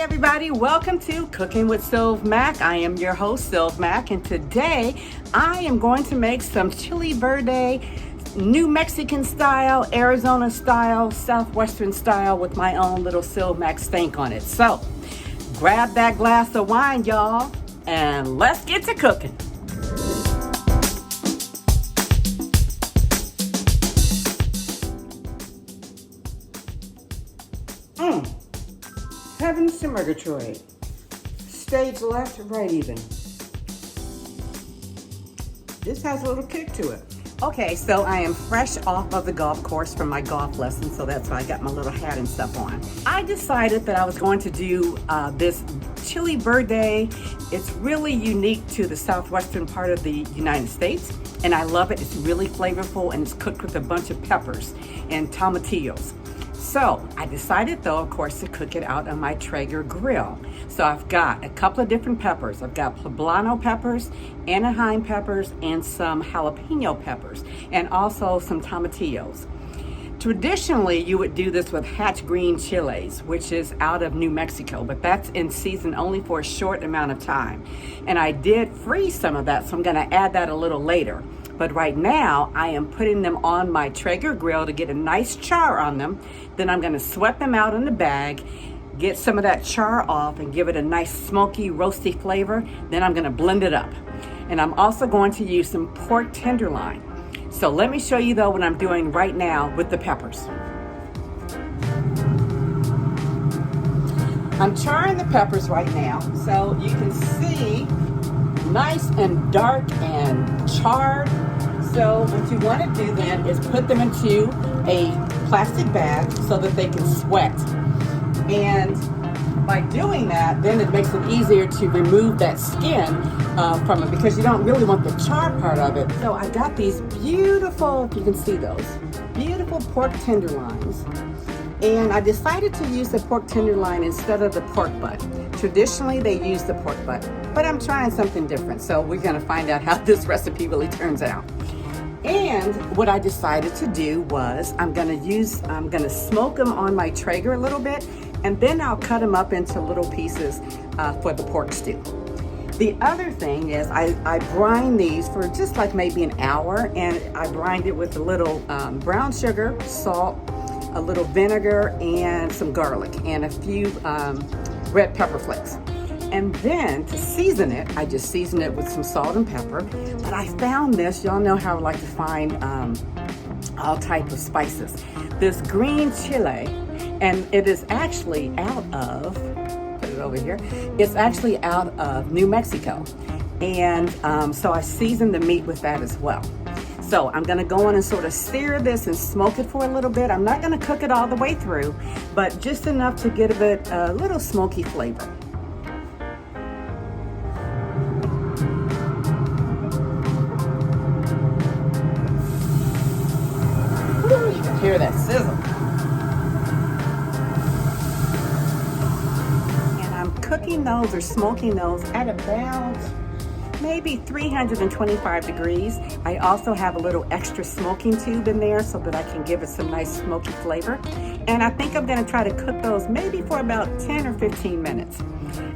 everybody, welcome to Cooking with Sylv Mac. I am your host, Sylv Mac, and today I am going to make some chili verde, New Mexican style, Arizona style, Southwestern style with my own little Sylv Mac stank on it. So grab that glass of wine, y'all, and let's get to cooking. Heavens to Murgatroyd. Stage left, right even. This has a little kick to it. Okay, so I am fresh off of the golf course from my golf lesson, so that's why I got my little hat and stuff on. I decided that I was going to do this chili verde. It's really unique to the southwestern part of the United States, and I love it. It's really flavorful, and it's cooked with a bunch of peppers and tomatillos. So I decided though, of course, to cook it out on my Traeger grill. So I've got a couple of different peppers. I've got poblano peppers, Anaheim peppers, and some jalapeno peppers, and also some tomatillos. Traditionally, you would do this with hatch green chilies, which is out of New Mexico, but that's in season only for a short amount of time. And I did freeze some of that, so I'm gonna add that a little later. But right now, I am putting them on my Traeger grill to get a nice char on them. Then I'm gonna sweat them out in the bag, get some of that char off and give it a nice smoky, roasty flavor. Then I'm gonna blend it up. And I'm also going to use some pork tenderloin. So let me show you though what I'm doing right now with the peppers. I'm charring the peppers right now, so you can see nice and dark and charred. So what you want to do then is put them into a plastic bag so that they can sweat. And by doing that, then it makes it easier to remove that skin from it, because you don't really want the char part of it. So I got these beautiful, if you can see those, beautiful pork tenderloins. And I decided to use the pork tenderloin instead of the pork butt. Traditionally, they use the pork butt, but I'm trying something different. So we're gonna find out how this recipe really turns out. And what I decided to do was I'm gonna smoke them on my Traeger a little bit, and then I'll cut them up into little pieces for the pork stew. The other thing is I brine these for just like maybe an hour, and I brined it with a little brown sugar, salt, a little vinegar, and some garlic, and a few red pepper flakes. And then to season it, I just season it with some salt and pepper. But I found this, y'all know how I like to find all type of spices. This green chili, and it is actually out of, put it over here, it's actually out of New Mexico. And so I seasoned the meat with that as well. So I'm gonna go on and sort of sear this and smoke it for a little bit. I'm not gonna cook it all the way through, but just enough to get a little smoky flavor. Ooh, you can hear that sizzle. And I'm cooking those or smoking those at about maybe 325 degrees. I also have a little extra smoking tube in there so that I can give it some nice smoky flavor. And I think I'm gonna try to cook those maybe for about 10 or 15 minutes.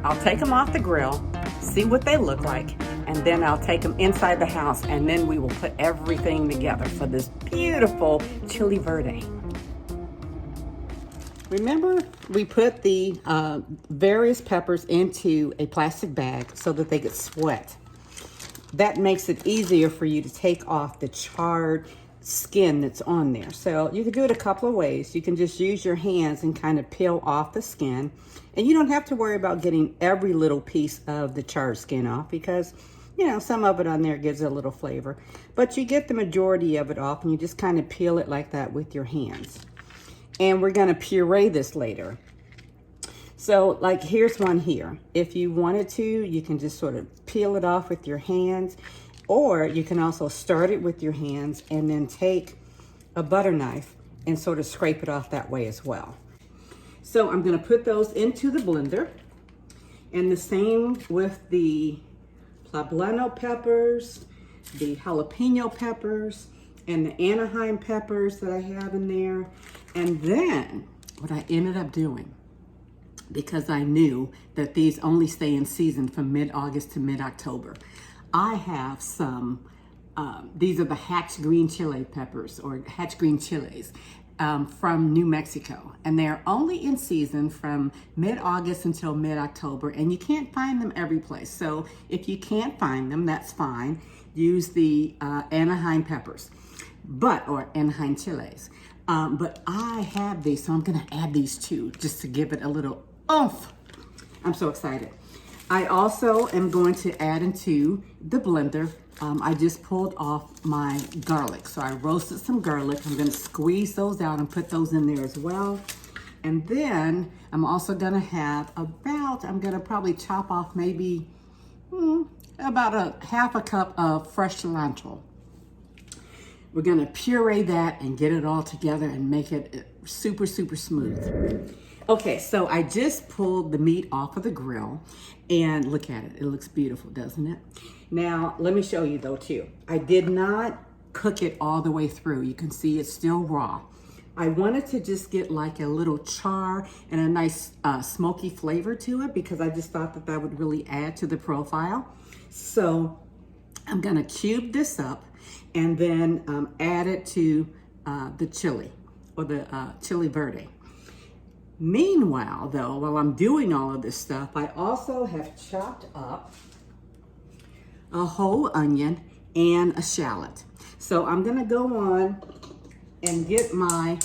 I'll take them off the grill, see what they look like, and then I'll take them inside the house, and then we will put everything together for this beautiful chili verde. Remember, we put the various peppers into a plastic bag so that they could sweat. That makes it easier for you to take off the charred skin that's on there. So you can do it a couple of ways. You can just use your hands and kind of peel off the skin. And you don't have to worry about getting every little piece of the charred skin off, because, you know, some of it on there gives it a little flavor. But you get the majority of it off, and you just kind of peel it like that with your hands. And we're gonna puree this later. So like here's one here. If you wanted to, you can just sort of peel it off with your hands, or you can also start it with your hands and then take a butter knife and sort of scrape it off that way as well. So I'm gonna put those into the blender, and the same with the poblano peppers, the jalapeno peppers, and the Anaheim peppers that I have in there. And then what I ended up doing because I knew that these only stay in season from mid-August to mid-October. I have some, these are the hatch green chili peppers, or hatch green chilies, from New Mexico. And they're only in season from mid-August until mid-October, and you can't find them every place. So if you can't find them, that's fine. Use the Anaheim peppers, or Anaheim chilies. But I have these, so I'm gonna add these too, just to give it a little oomph. I'm so excited. I also am going to add into the blender, I just pulled off my garlic. So I roasted some garlic. I'm gonna squeeze those out and put those in there as well. And then I'm also gonna have I'm gonna probably chop off maybe about a half a cup of fresh cilantro. We're gonna puree that and get it all together and make it super, super smooth. Okay, so I just pulled the meat off of the grill, and look at it. It looks beautiful, doesn't it? Now, let me show you though too. I did not cook it all the way through. You can see it's still raw. I wanted to just get like a little char and a nice smoky flavor to it, because I just thought that that would really add to the profile. So I'm gonna cube this up and then add it to the chili, or the chili verde. Meanwhile, though, while I'm doing all of this stuff, I also have chopped up a whole onion and a shallot. So I'm gonna go on and get my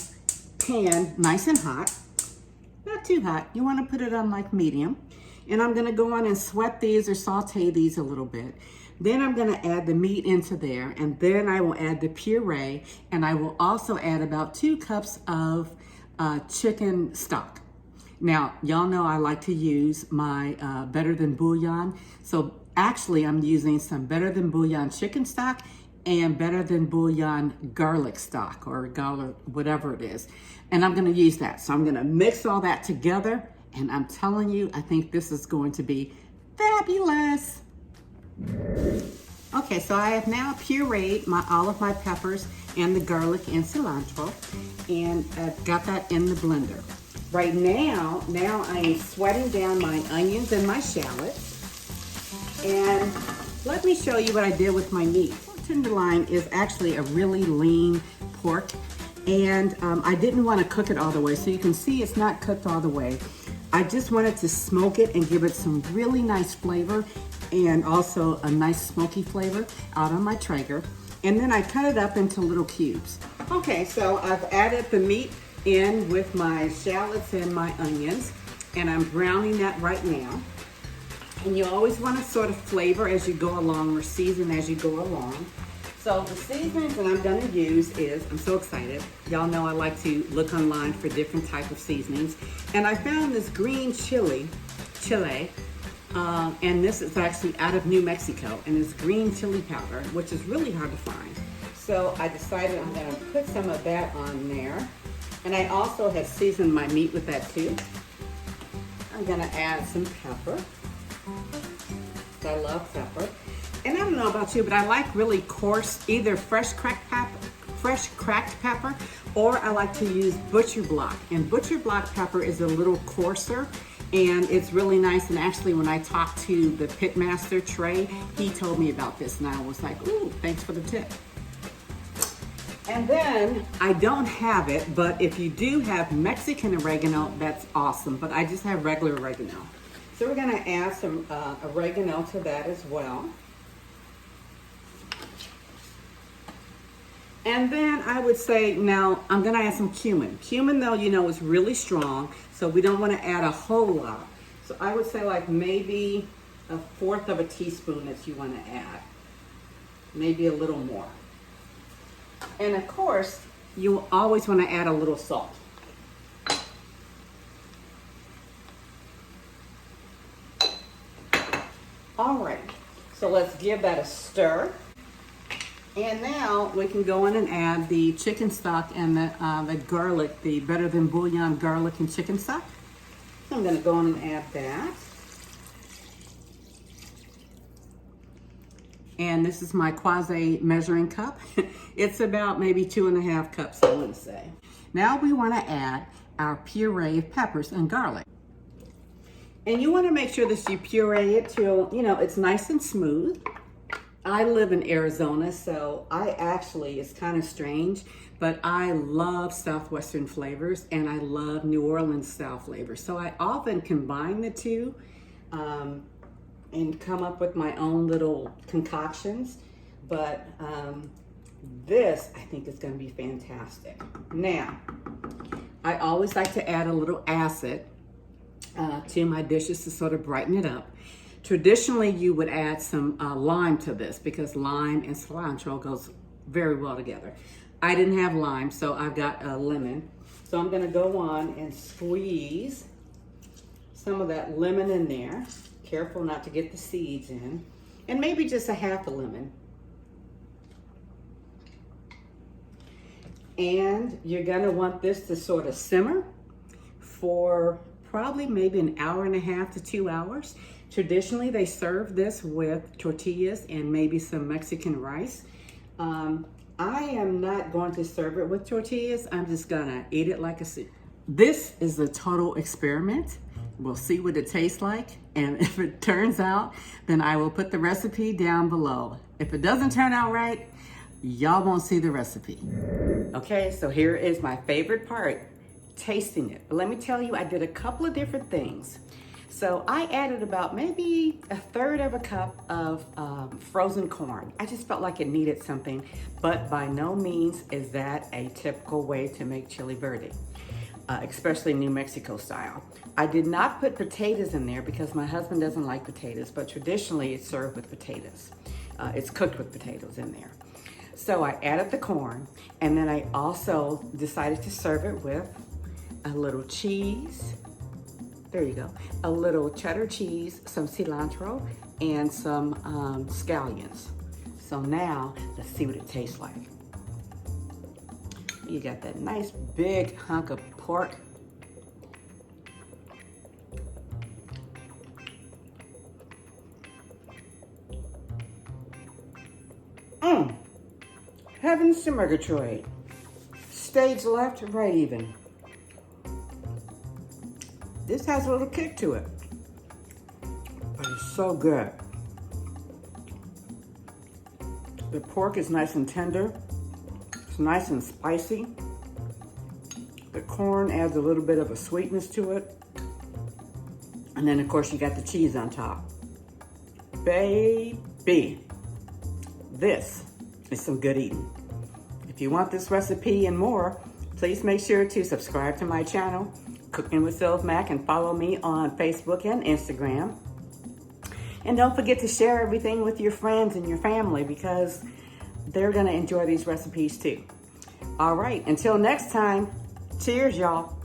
pan nice and hot, not too hot. You wanna put it on like medium. And I'm gonna go on and sweat these or saute these a little bit. Then I'm gonna add the meat into there, and then I will add the puree, and I will also add about 2 cups of chicken stock. Now, y'all know I like to use my Better Than Bouillon. So actually I'm using some Better Than Bouillon chicken stock and Better Than Bouillon garlic stock, or garlic, whatever it is. And I'm gonna use that. So I'm gonna mix all that together, and I'm telling you, I think this is going to be fabulous. Okay, so I have now pureed all of my peppers and the garlic and cilantro, and I've got that in the blender. Right now I am sweating down my onions and my shallots. And let me show you what I did with my meat. Tenderloin is actually a really lean pork, and I didn't want to cook it all the way. So you can see it's not cooked all the way. I just wanted to smoke it and give it some really nice flavor, and also a nice smoky flavor out on my Traeger. And then I cut it up into little cubes. Okay, so I've added the meat in with my shallots and my onions, and I'm browning that right now. And you always want to sort of flavor as you go along, or season as you go along. So the seasonings that I'm gonna use is, I'm so excited. Y'all know I like to look online for different type of seasonings. And I found this green chili, and this is actually out of New Mexico, and it's green chili powder, which is really hard to find. So I decided I'm gonna put some of that on there. And I also have seasoned my meat with that too. I'm gonna add some pepper. I love pepper. And I don't know about you, but I like really coarse, either fresh cracked pepper, or I like to use butcher block. And butcher block pepper is a little coarser, and it's really nice. And actually, when I talked to the pitmaster, Trey, he told me about this, and I was like, ooh, thanks for the tip. And then, I don't have it, but if you do have Mexican oregano, that's awesome. But I just have regular oregano. So we're gonna add some oregano to that as well. And then I would say, now I'm gonna add some cumin. Cumin, though, you know, is really strong, so we don't wanna add a whole lot. So I would say like maybe 1/4 of a teaspoon that you wanna add. Maybe a little more. And of course, you always wanna add a little salt. All right, so let's give that a stir. And now we can go in and add the chicken stock and the garlic, the Better Than Bouillon garlic and chicken stock. So I'm gonna go in and add that. And this is my quasi measuring cup. It's about maybe 2.5 cups, I want to say. Now we want to add our puree of peppers and garlic. And you want to make sure that you puree it till, you know, it's nice and smooth. I live in Arizona, so it's kind of strange, but I love Southwestern flavors and I love New Orleans style flavors. So I often combine the two and come up with my own little concoctions. But this, I think, is going to be fantastic. Now, I always like to add a little acid to my dishes to sort of brighten it up. Traditionally, you would add some lime to this because lime and cilantro goes very well together. I didn't have lime, so I've got a lemon. So I'm gonna go on and squeeze some of that lemon in there. Careful not to get the seeds in. And maybe just a half a lemon. And you're gonna want this to sort of simmer for probably maybe an hour and a half to 2 hours. Traditionally, they serve this with tortillas and maybe some Mexican rice. I am not going to serve it with tortillas. I'm just gonna eat it like a soup. This is a total experiment. We'll see what it tastes like. And if it turns out, then I will put the recipe down below. If it doesn't turn out right, y'all won't see the recipe. Okay, so here is my favorite part, tasting it. But let me tell you, I did a couple of different things. So I added about maybe a third of a cup of frozen corn. I just felt like it needed something, but by no means is that a typical way to make chili verde, especially New Mexico style. I did not put potatoes in there because my husband doesn't like potatoes, but traditionally it's served with potatoes. It's cooked with potatoes in there. So I added the corn, and then I also decided to serve it with a little cheese. There you go. A little cheddar cheese, some cilantro, and some scallions. So now, let's see what it tastes like. You got that nice big hunk of pork. Heavens to Murgatroyd. Stage left, right even. This has a little kick to it, but it's so good. The pork is nice and tender. It's nice and spicy. The corn adds a little bit of a sweetness to it. And then of course you got the cheese on top. Baby, this is some good eating. If you want this recipe and more, please make sure to subscribe to my channel, Cooking with Sylv Mac, and follow me on Facebook and Instagram. And don't forget to share everything with your friends and your family because they're gonna enjoy these recipes too. All right, until next time, cheers y'all.